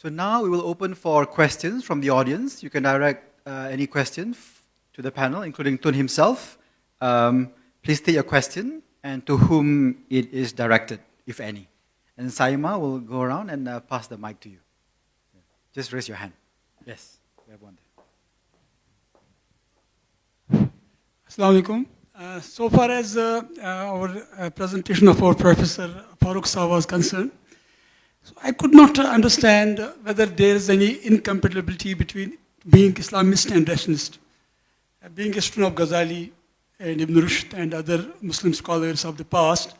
So now we will open for questions from the audience. You can direct any question to the panel, including Tun himself. Please state your question and to whom it is directed, if any. And Saima will go around and pass the mic to you. Just raise your hand. Yes, we have one there. Assalamu alaikum. So far as our presentation of our Professor Farooq Saab was concerned, so I could not understand whether there is any incompatibility between being Islamist and rationalist. Being a student of Ghazali and Ibn Rushd and other Muslim scholars of the past,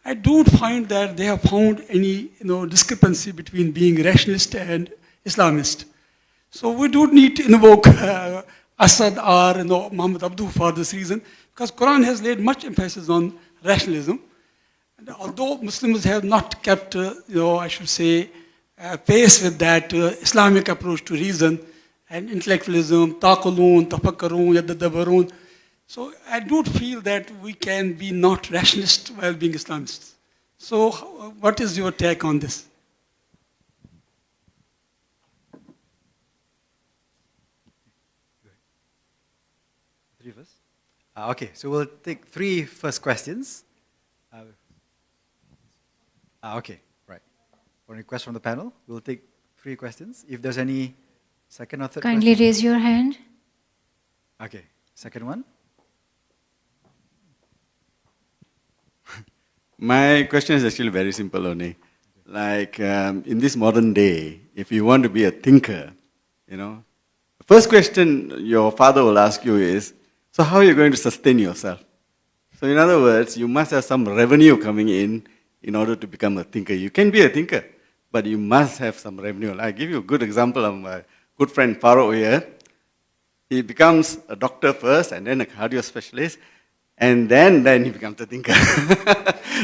I don't find that they have found any discrepancy between being rationalist and Islamist. So we don't need to invoke Asad or Muhammad Abduh for this reason, because Quran has laid much emphasis on rationalism. And although Muslims have not kept, I should say, pace with that Islamic approach to reason and intellectualism, taqulun, tafakkarun, yadadabarun. So I don't feel that we can be not rationalist while being Islamists. So what is your take on this? Three of us? Okay, so we'll take three first questions. Okay, right. For request from the panel, we'll take three questions. If there's any second or third Kindly question. raise your hand. Okay, second one. My question is actually very simple only. Like in this modern day, if you want to be a thinker, the first question your father will ask you is, so how are you going to sustain yourself? So in other words, you must have some revenue coming in order to become a thinker. You can be a thinker, but you must have some revenue. I'll give you a good example of my good friend Farooq here. He becomes a doctor first and then a cardio specialist, and then he becomes a thinker.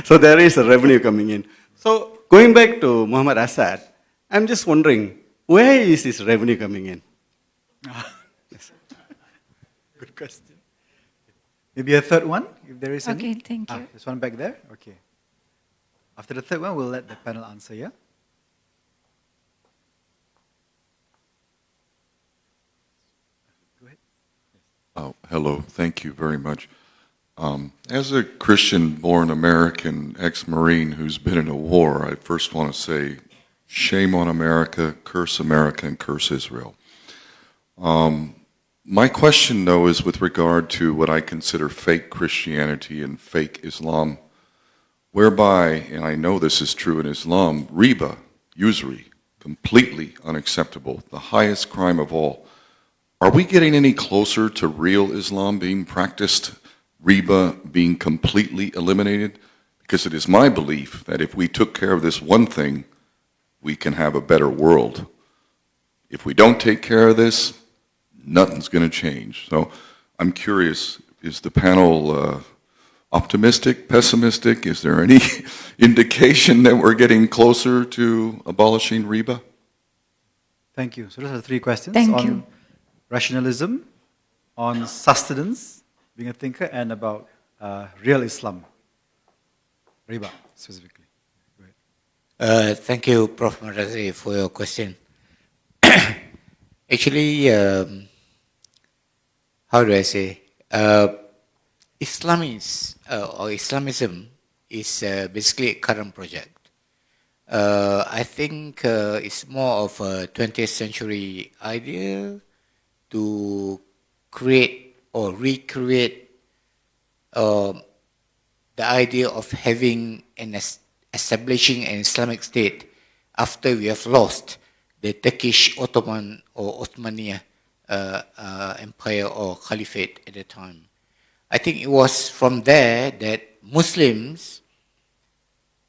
So there is a revenue coming in. So going back to Muhammad Asad, I'm just wondering, where is this revenue coming in? Good question. Maybe a third one, if there is any. Okay, thank you. There's one back there. Okay. After the third one, we'll let the panel answer, yeah? Go ahead. Hello, thank you very much. As a Christian-born American ex-Marine who's been in a war, I first want to say, shame on America, and curse Israel. My question, though, is with regard to what I consider fake Christianity and fake Islam, whereby, and I know this is true in Islam, riba, usury, completely unacceptable, the highest crime of all. Are we getting any closer to real Islam being practiced, riba being completely eliminated? Because it is my belief that if we took care of this one thing, we can have a better world. If we don't take care of this, nothing's going to change. So I'm curious, is the panel optimistic, pessimistic? Is there any indication that we're getting closer to abolishing riba? Thank you. So those are the three questions. Thank on you. Rationalism, on sustenance, being a thinker, and about real Islam. Riba, specifically. Go ahead. Thank you, Prof. Marazi, for your question. Actually, how do I say? Islamism is basically a current project. I think it's more of a 20th century idea to create or recreate the idea of having and establishing an Islamic state after we have lost the Turkish Ottoman or Ottomania empire or caliphate at the time. I think it was from there that Muslims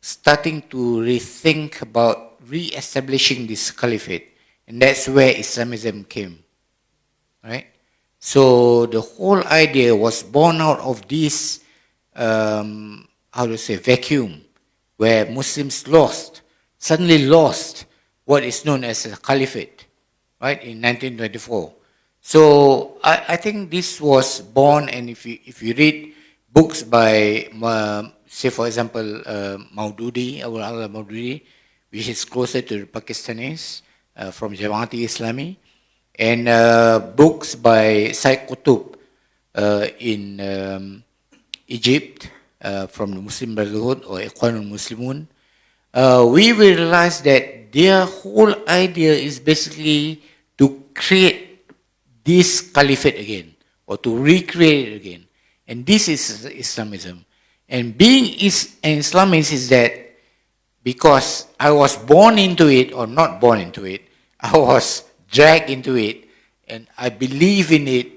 starting to rethink about re-establishing this caliphate, and that's where Islamism came, right? So the whole idea was born out of this, vacuum, where Muslims suddenly lost what is known as a caliphate, right, in 1924. So I think this was born, and if you read books by, say for example, Maududi, Maududi, which is closer to the Pakistanis, from Jamaat-e Islami, and books by Sayyid Qutb in Egypt from the Muslim Brotherhood or Ikhwanul Muslimun, we will realize that their whole idea is basically to create this caliphate again, or to recreate it again. And this is Islamism. And being an Islamist is that because I was born into it, or not born into it, I was dragged into it, and I believe in it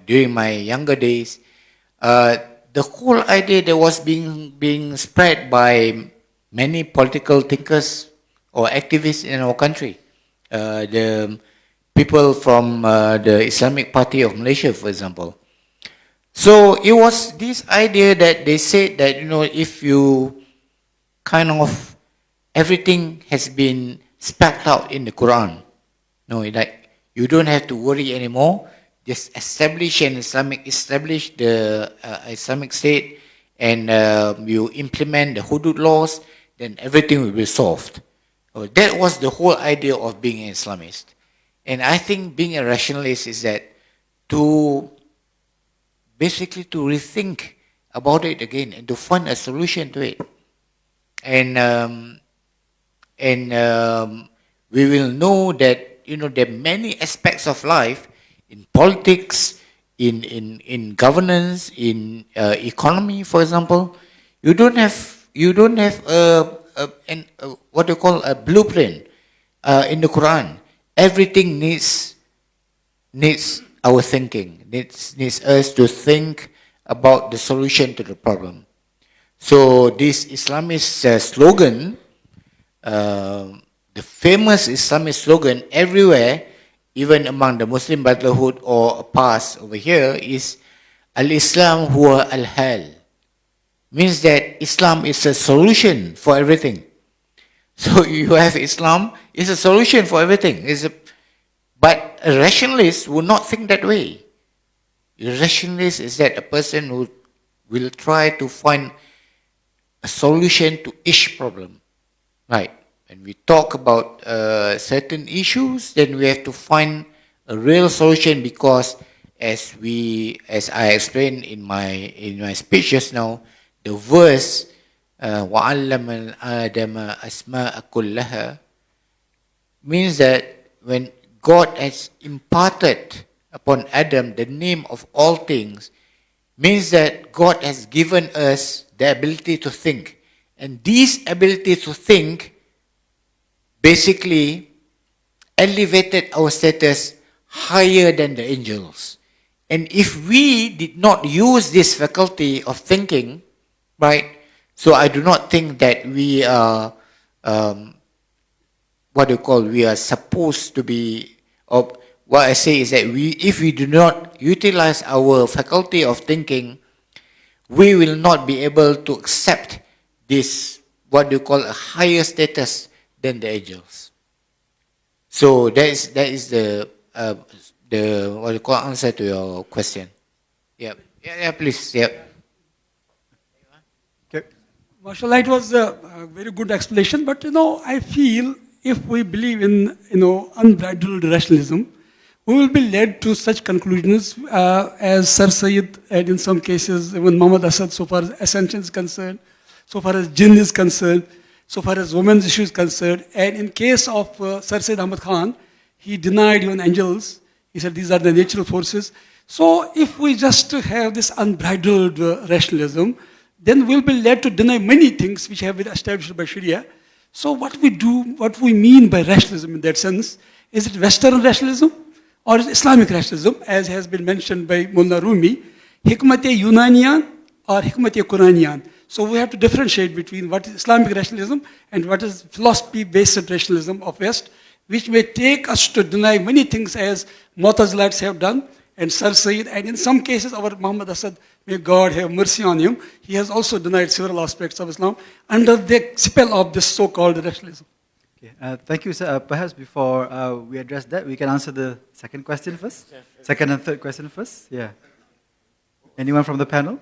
during my younger days. The whole idea that was being spread by many political thinkers or activists in our country, the people from the Islamic Party of Malaysia, for example. So it was this idea that they said that, if you kind of, everything has been spelled out in the Quran. Like you don't have to worry anymore. Just establish the Islamic State, and you implement the hudud laws, then everything will be solved. So that was the whole idea of being an Islamist. And I think being a rationalist is that basically to rethink about it again and to find a solution to it. And we will know that there are many aspects of life, in politics, in governance, in economy, for example. You don't have what you call a blueprint in the Quran. Everything needs our thinking. Needs us to think about the solution to the problem. So this Islamist slogan, the famous Islamist slogan everywhere, even among the Muslim Brotherhood or past over here, is Al-Islam huwa al-hal. Means that Islam is a solution for everything. So you have Islam, it's a solution for everything. But a rationalist would not think that way. A rationalist is that a person who will try to find a solution to each problem. Right? When we talk about certain issues, then we have to find a real solution, because as I explained in my speech just now, the verse وَعَلَّمَ الْآدَمَ أَسْمَاءَ كُلَّهَا means that when God has imparted upon Adam the name of all things, means that God has given us the ability to think. And this ability to think basically elevated our status higher than the angels. And if we did not use this faculty of thinking, right, so I do not think that we are, we are supposed to be, or what I say is that if we do not utilize our faculty of thinking, we will not be able to accept this, a higher status than the angels. So that is the answer to your question. Yeah, please. Yeah. Okay. Mashallah, it was a very good explanation. But I feel if we believe in unbridled rationalism, we will be led to such conclusions as Sir Sayyid, and in some cases even Muhammad Asad, so far as ascension is concerned, so far as jinn is concerned, so far as women's issue is concerned. And in case of Sir Sayyid Ahmad Khan, he denied even angels. He said these are the natural forces. So if we just have this unbridled rationalism, then we'll be led to deny many things which have been established by Sharia. So what we mean by rationalism in that sense, is it Western rationalism or is it Islamic rationalism, as has been mentioned by Mullah Rumi, Hikmat-e Yunaniyan or Hikmat-e Quraniyan. So we have to differentiate between what is Islamic rationalism and what is philosophy-based rationalism of West, which may take us to deny many things as Mu'tazilites have done, and Sir Sayyid, and in some cases our Muhammad Asad, may God have mercy on him, he has also denied several aspects of Islam under the spell of this so-called rationalism. Okay. Thank you, sir. Perhaps before we address that, we can answer the second question first. Second and third question first. Yeah. Anyone from the panel?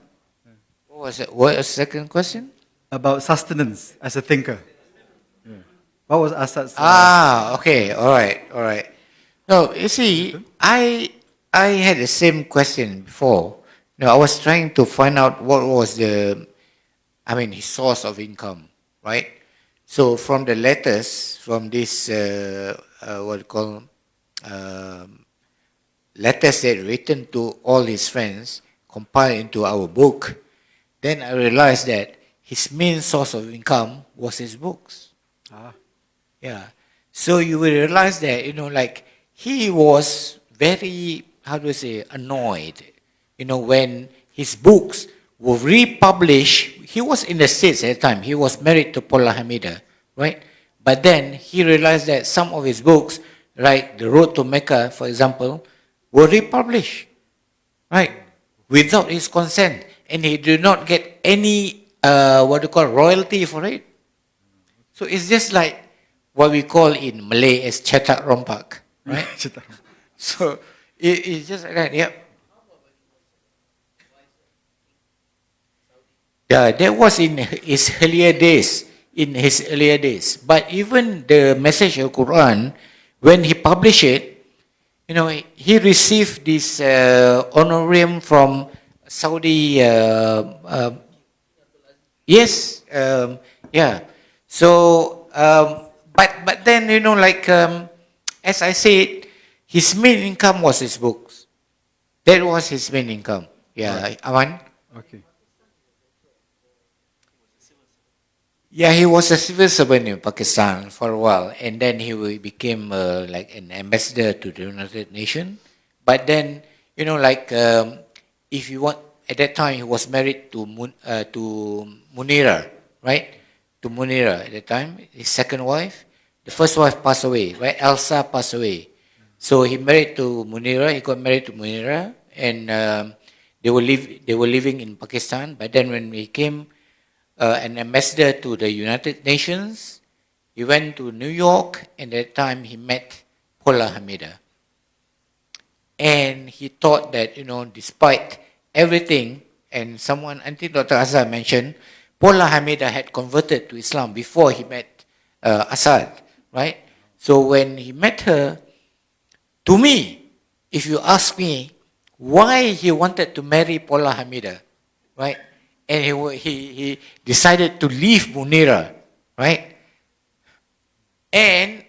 What was the second question? About sustenance as a thinker. What was Asad's? Okay, all right. No, you see, I had the same question before. I was trying to find out what was his source of income, right? So from the letters, from this, letters that written to all his friends, compiled into our book, then I realized that his main source of income was his books. Yeah. So you will realize that, he was very, annoyed, when his books were republished. He was in the States at the time. He was married to Paula Hamida, right? But then he realized that some of his books, like The Road to Mecca, for example, were republished, right? Without his consent. And he did not get any, royalty for it. So it's just like what we call in Malay as cetak rompak, right? So it's just like that, yeah. Yeah, that was in his earlier days. But even the message of Quran, when he published it, he received this honorarium from Saudi. Yes, yeah. So, but then as I said, his main income was his books. That was his main income. Yeah, right. Aman. Okay. Yeah, he was a civil servant in Pakistan for a while, and then he became like an ambassador to the United Nations. But then, if you want, at that time he was married to Munira, right? To Munira at the time, his second wife. The first wife passed away, right? Elsa passed away. So he married to Munira. He got married to Munira, and they were living in Pakistan. But then when he came an ambassador to the United Nations, he went to New York, and at that time he met Paula Hamida. And he thought that, despite everything, and someone, I think Dr. Azhar mentioned, Paula Hamida had converted to Islam before he met Asad, right? So when he met her, to me, if you ask me why he wanted to marry Paula Hamida, right? And he decided to leave Munira, right? And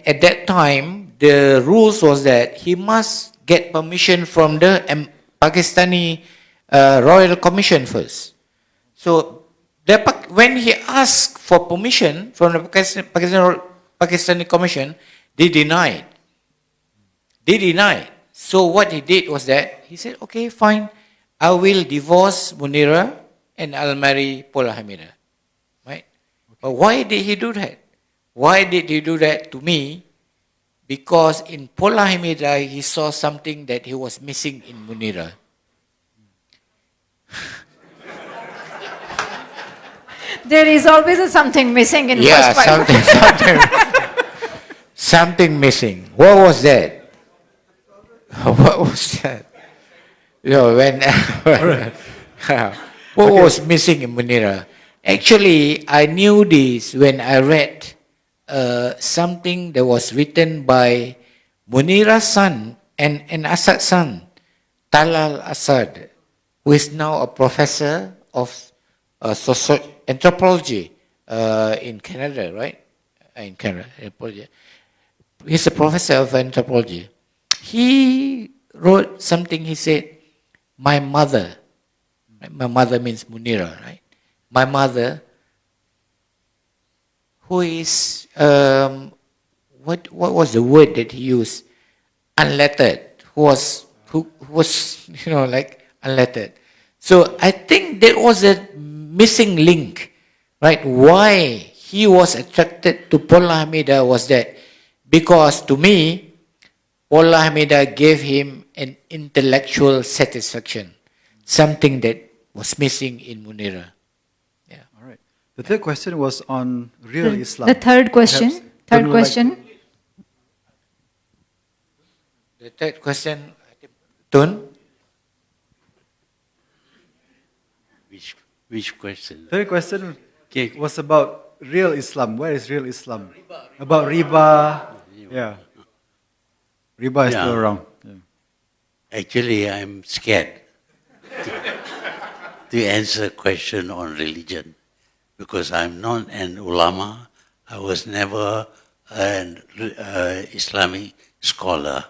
at that time, the rules was that he must get permission from the Pakistani Royal Commission first. So when he asked for permission from the Pakistani Commission, they denied. So what he did was that he said, okay, fine, I will divorce Munira and I'll marry Paula Hamida. Right? Okay. But why did he do that? Why did he do that to me? Because in Paula Hamida, he saw something that he was missing in Munira. There is always something missing in first wife. something missing. What was that? What was that? What was missing in Munira? Actually, I knew this when I read something that was written by Munira's son and Asad's son, Talal Asad, who is now a professor of anthropology in Canada, right? In Canada, he's a professor of anthropology. He wrote something. He said, "My mother," right? My mother means Munira, right? My mother, who is what was the word that he used? Unlettered. Who was like unlettered. So I think there was a missing link, right? Why he was attracted to Paula Hamida was that because to me, Paula Hamida gave him an intellectual satisfaction, something that was missing in Munira. Yeah. All right. The third question was on real Islam. The third question. The third question, Tun? Which question? Third question was about real Islam. Where is real Islam? About riba. Yeah. Riba is still around. Yeah. Actually, I'm scared to answer a question on religion because I'm not an ulama. I was never an Islamic scholar.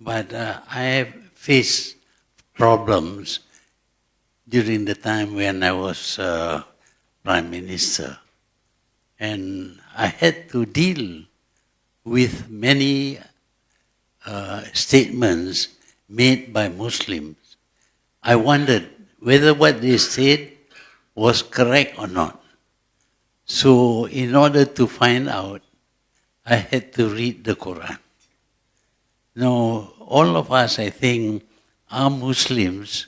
But I have faced problems during the time when I was Prime Minister. And I had to deal with many statements made by Muslims. I wondered whether what they said was correct or not. So in order to find out, I had to read the Quran. Now, all of us, I think, are Muslims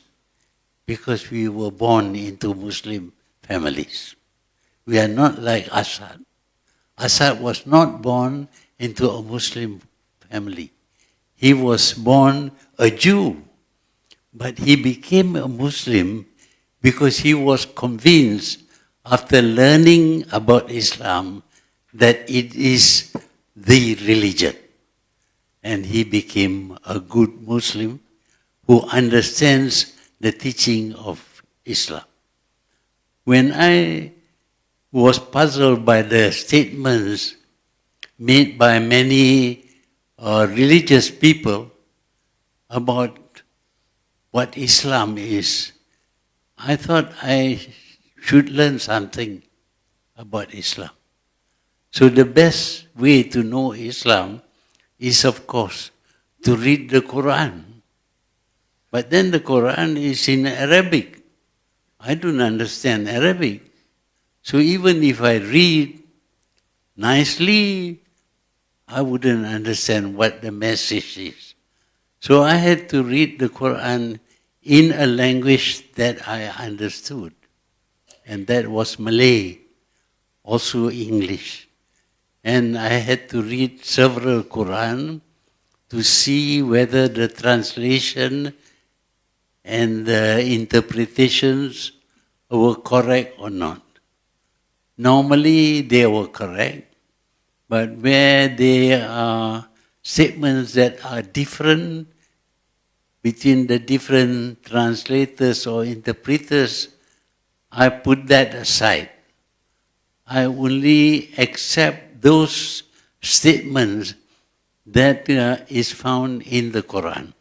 because we were born into Muslim families. We are not like Assad. Assad was not born into a Muslim family. He was born a Jew, but he became a Muslim because he was convinced after learning about Islam that it is the religion. And he became a good Muslim who understands the teaching of Islam. When I was puzzled by the statements made by many religious people about what Islam is, I thought I should learn something about Islam. So the best way to know Islam is, of course, to read the Quran. But then the Quran is in Arabic. I don't understand Arabic. So even if I read nicely, I wouldn't understand what the message is. So I had to read the Quran in a language that I understood. And that was Malay, also English. And I had to read several Quran to see whether the translation and the interpretations were correct or not. Normally they were correct, but where there are statements that are different between the different translators or interpreters, I put that aside. I only accept those statements that is found in the Quran.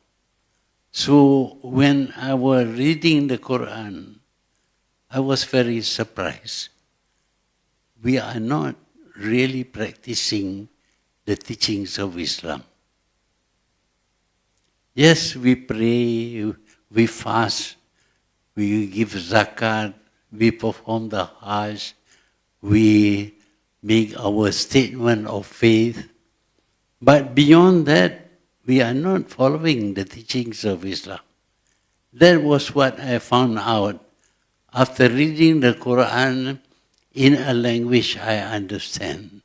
So when I was reading the Quran, I was very surprised. We are not really practicing the teachings of Islam. Yes, we pray, we fast, we give zakat, we perform the Hajj, we make our statement of faith. But beyond that, we are not following the teachings of Islam. That was what I found out after reading the Quran in a language I understand.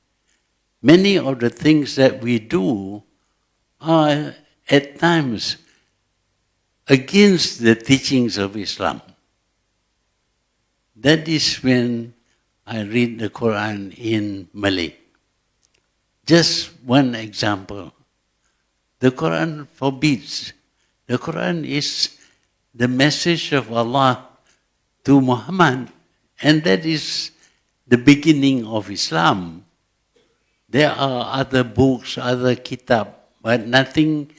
Many of the things that we do are at times against the teachings of Islam. That is when I read the Quran in Malay. Just one example. The Quran forbids. The Quran is the message of Allah to Muhammad, and that is the beginning of Islam. There are other books, other kitab, but nothing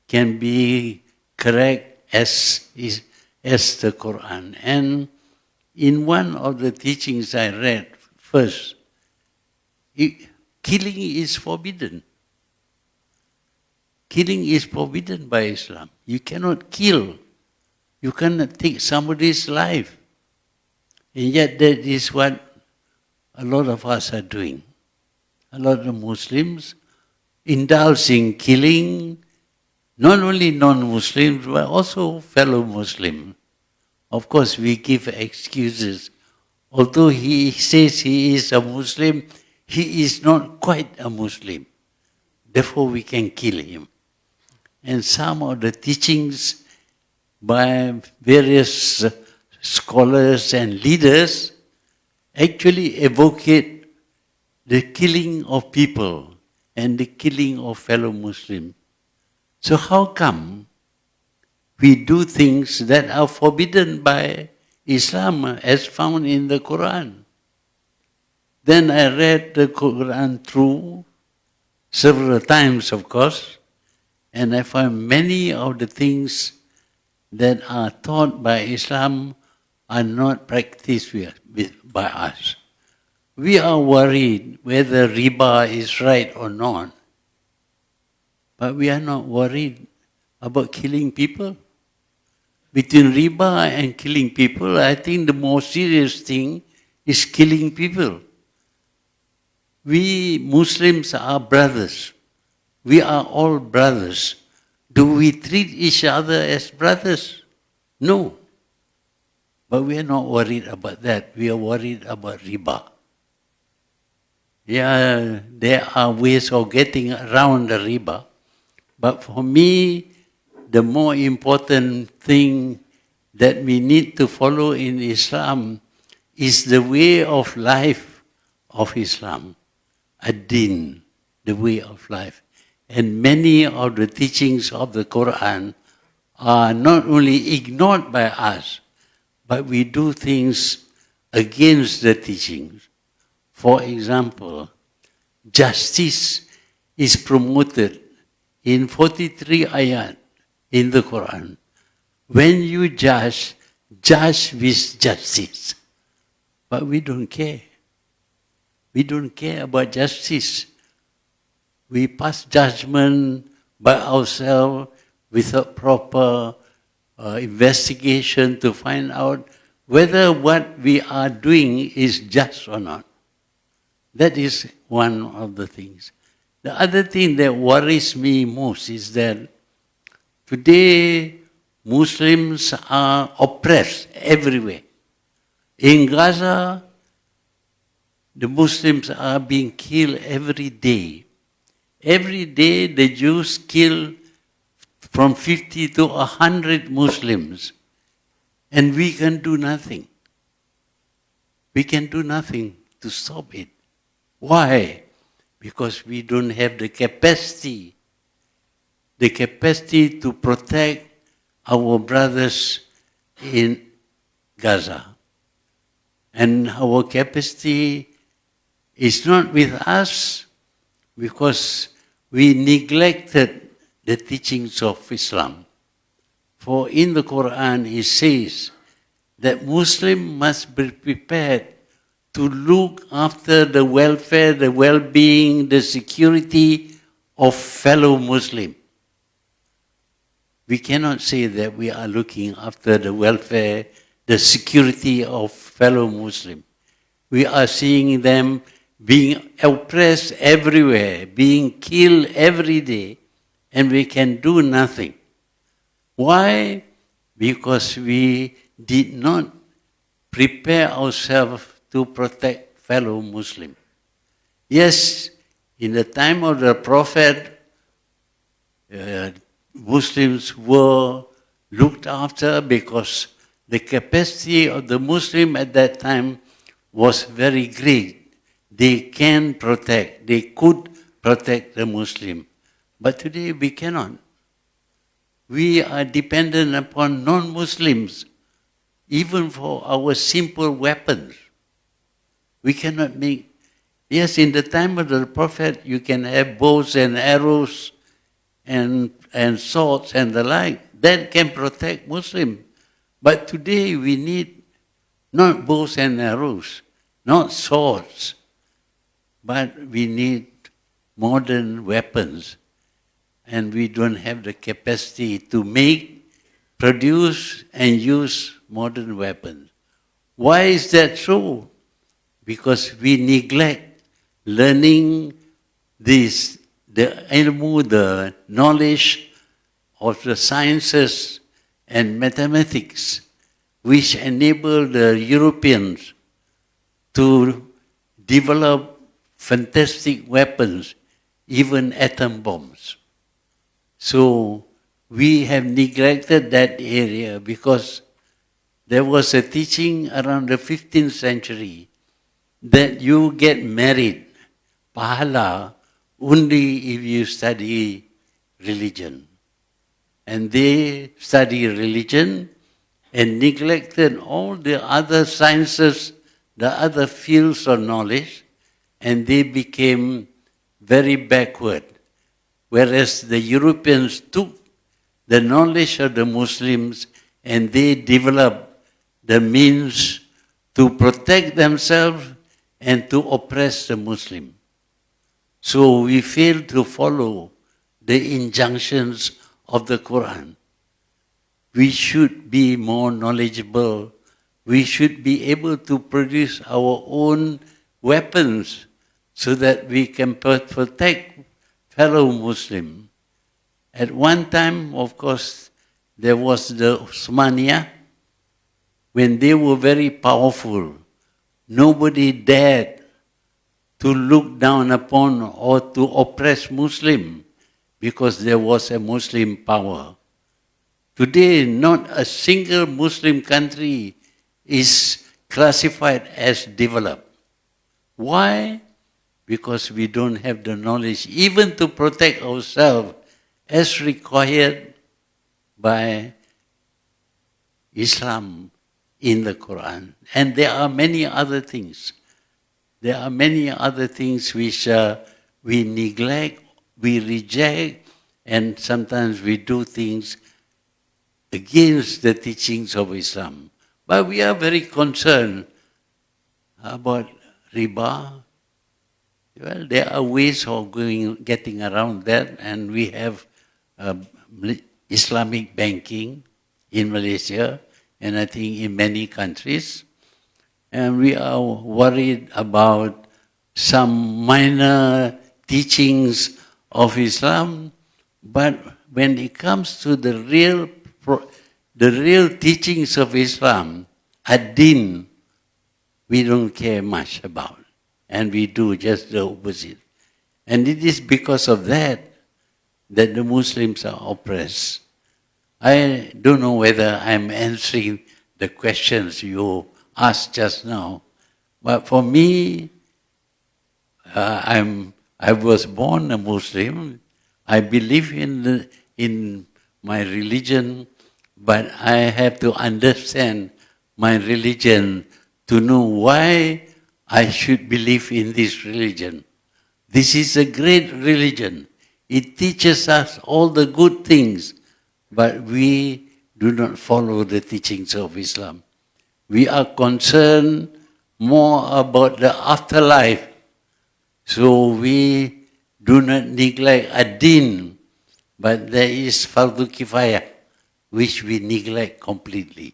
can be correct as the Quran. And in one of the teachings I read first, killing is forbidden. Killing is forbidden by Islam. You cannot kill. You cannot take somebody's life. And yet that is what a lot of us are doing. A lot of Muslims indulge in killing, not only non-Muslims, but also fellow Muslims. Of course, we give excuses. Although he says he is a Muslim, he is not quite a Muslim. Therefore, we can kill him. And some of the teachings by various scholars and leaders actually evocate the killing of people and the killing of fellow Muslims. So how come we do things that are forbidden by Islam as found in the Quran? Then I read the Quran through several times, of course, and I found many of the things that are taught by Islam are not practiced by us. We are worried whether riba is right or not, but we are not worried about killing people. Between riba and killing people, I think the more serious thing is killing people. We Muslims are brothers. We are all brothers. Do we treat each other as brothers? No. But we are not worried about that. We are worried about riba. Yeah, there are ways of getting around the riba. But for me, the more important thing that we need to follow in Islam is the way of life of Islam. Ad-Din, the way of life. And many of the teachings of the Quran are not only ignored by us, but we do things against the teachings. For example, justice is promoted in 43 ayat in the Quran. When you judge, judge with justice. But we don't care. We don't care about justice. We pass judgment by ourselves without proper investigation to find out whether what we are doing is just or not. That is one of the things. The other thing that worries me most is that today Muslims are oppressed everywhere. In Gaza, the Muslims are being killed every day. Every day the Jews kill from 50 to 100 Muslims. And we can do nothing. We can do nothing to stop it. Why? Because we don't have the capacity to protect our brothers in Gaza. And our capacity is not with us because we neglected the teachings of Islam. For in the Quran it says that Muslims must be prepared to look after the welfare, the well-being, the security of fellow Muslims. We cannot say that we are looking after the welfare, the security of fellow Muslims. We are seeing them being oppressed everywhere, being killed every day, and we can do nothing. Why? Because we did not prepare ourselves to protect fellow Muslims. Yes, in the time of the Prophet, Muslims were looked after because the capacity of the Muslim at that time was very great. They can protect, they could protect the Muslim. But today we cannot. We are dependent upon non-Muslims, even for our simple weapons. We cannot make, yes, in the time of the Prophet, you can have bows and arrows and swords and the like. That can protect Muslims. But today we need not bows and arrows, not swords, but we need modern weapons. And we don't have the capacity to make, produce, and use modern weapons. Why is that so? Because we neglect learning this, the ilmu, the knowledge of the sciences and mathematics, which enable the Europeans to develop fantastic weapons, even atom bombs. So we have neglected that area because there was a teaching around the 15th century that you get married pahala only if you study religion. And they study religion and neglected all the other sciences, the other fields of knowledge, and they became very backward. Whereas the Europeans took the knowledge of the Muslims and they developed the means to protect themselves and to oppress the Muslim. So we fail to follow the injunctions of the Quran. We should be more knowledgeable. We should be able to produce our own weapons so that we can protect fellow Muslim. At one time, of course, there was the Osmania. When they were very powerful, nobody dared to look down upon or to oppress Muslim because there was a Muslim power. Today, not a single Muslim country is classified as developed. Why? Because we don't have the knowledge even to protect ourselves as required by Islam in the Quran. And there are many other things. There are many other things which we neglect, we reject, and sometimes we do things against the teachings of Islam. But we are very concerned about riba. Well, there are ways of getting around that, and we have Islamic banking in Malaysia, and I think in many countries. And we are worried about some minor teachings of Islam, but when it comes to the real teachings of Islam, ad-din, we don't care much about. And we do just the opposite. And it is because of that that the Muslims are oppressed. I don't know whether I'm answering the questions you asked just now, but for me, I was born a Muslim. I believe in my religion, but I have to understand my religion to know why I should believe in this religion. This is a great religion. It teaches us all the good things, but we do not follow the teachings of Islam. We are concerned more about the afterlife, so we do not neglect ad-din, but there is fardu kifayah, which we neglect completely.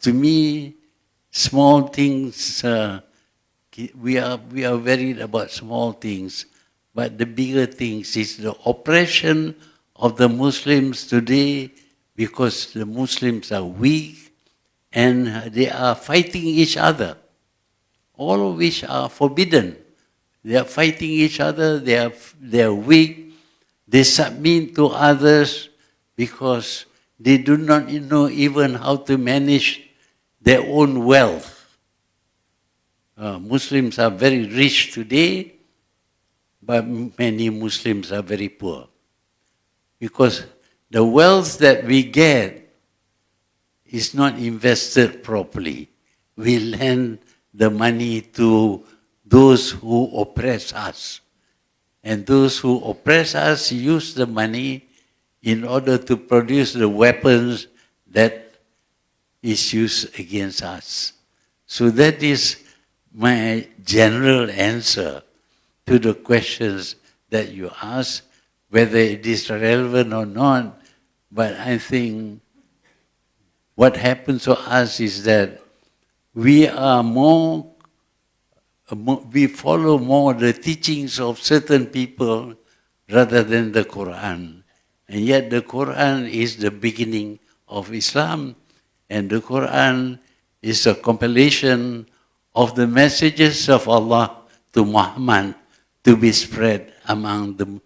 To me, small things, we are worried about small things, but the bigger things is the oppression of the Muslims today because the Muslims are weak and they are fighting each other, all of which are forbidden. They are fighting each other, they are weak, they submit to others because they do not know even how to manage their own wealth. Muslims are very rich today, but many Muslims are very poor. Because the wealth that we get is not invested properly. We lend the money to those who oppress us. And those who oppress us use the money in order to produce the weapons that is used against us. So that is my general answer to the questions that you ask, whether it is relevant or not. But I think what happens to us is that we are we follow more the teachings of certain people rather than the Quran. And yet the Quran is the beginning of Islam, and the Quran is a compilation of the messages of Allah to Muhammad to be spread among the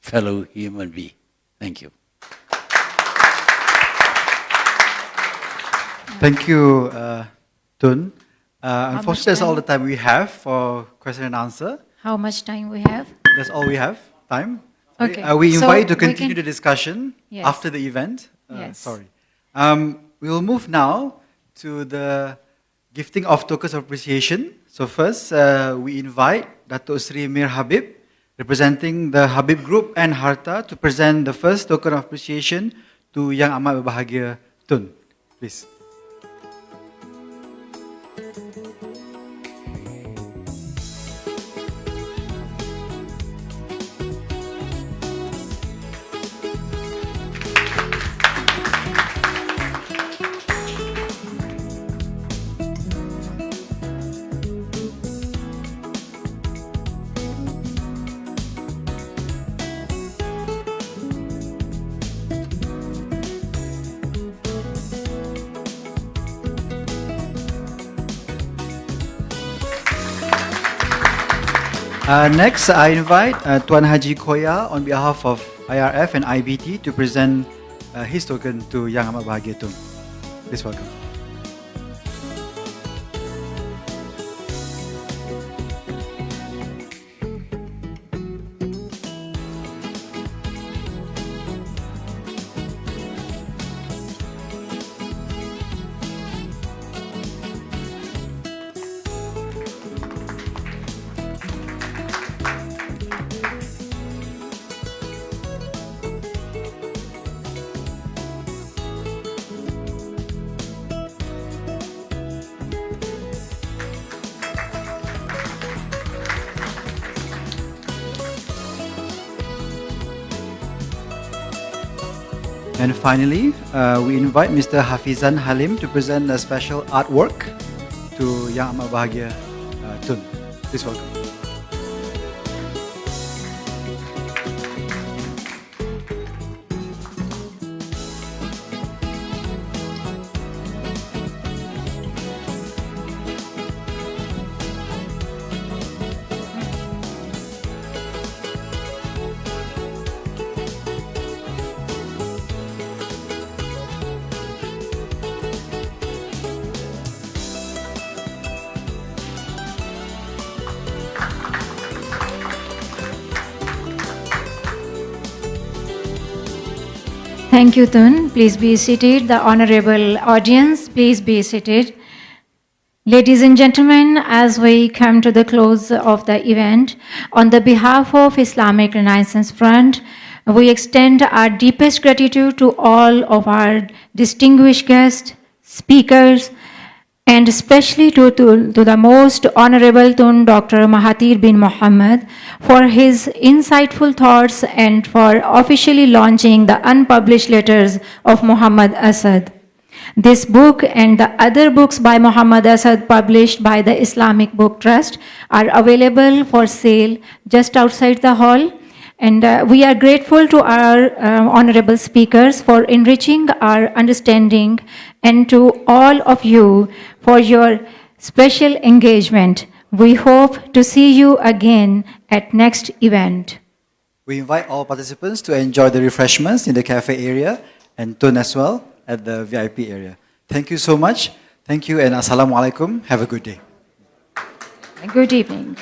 fellow human beings. Thank you. Thank you, Tun. Unfortunately, that's all the time we have for question and answer. How much time we have? That's all we have, time. Okay. We So invite you to we continue can- the discussion Yes. after the event. Yes. Sorry. We will move now to the gifting of tokens of appreciation. So first, we invite Datuk Sri Mir Habib, representing the Habib Group and HARTA, to present the first token of appreciation to Yang Amat Berbahagia Tun. Please. Next, I invite Tuan Haji Koya on behalf of IRF and IBT to present his token to Yang Amat Bahagia Tun. Please welcome. And finally, we invite Mr. Hafizan Halim to present a special artwork to Yang Amat Bahagia Tun. Please welcome. Thank you, Tun. Please be seated. The honorable audience, please be seated. Ladies and gentlemen, as we come to the close of the event, on the behalf of Islamic Renaissance Front, we extend our deepest gratitude to all of our distinguished guests, speakers, and especially to the most honorable Tun Dr. Mahathir bin Mohammed for his insightful thoughts and for officially launching the unpublished letters of Muhammad Asad. This book and the other books by Muhammad Asad published by the Islamic Book Trust are available for sale just outside the hall. And we are grateful to our honorable speakers for enriching our understanding and to all of you for your special engagement. We hope to see you again at next event. We invite all participants to enjoy the refreshments in the cafe area and Tun as well at the VIP area. Thank you so much. Thank you and Assalamualaikum. Have a good day. Good evening.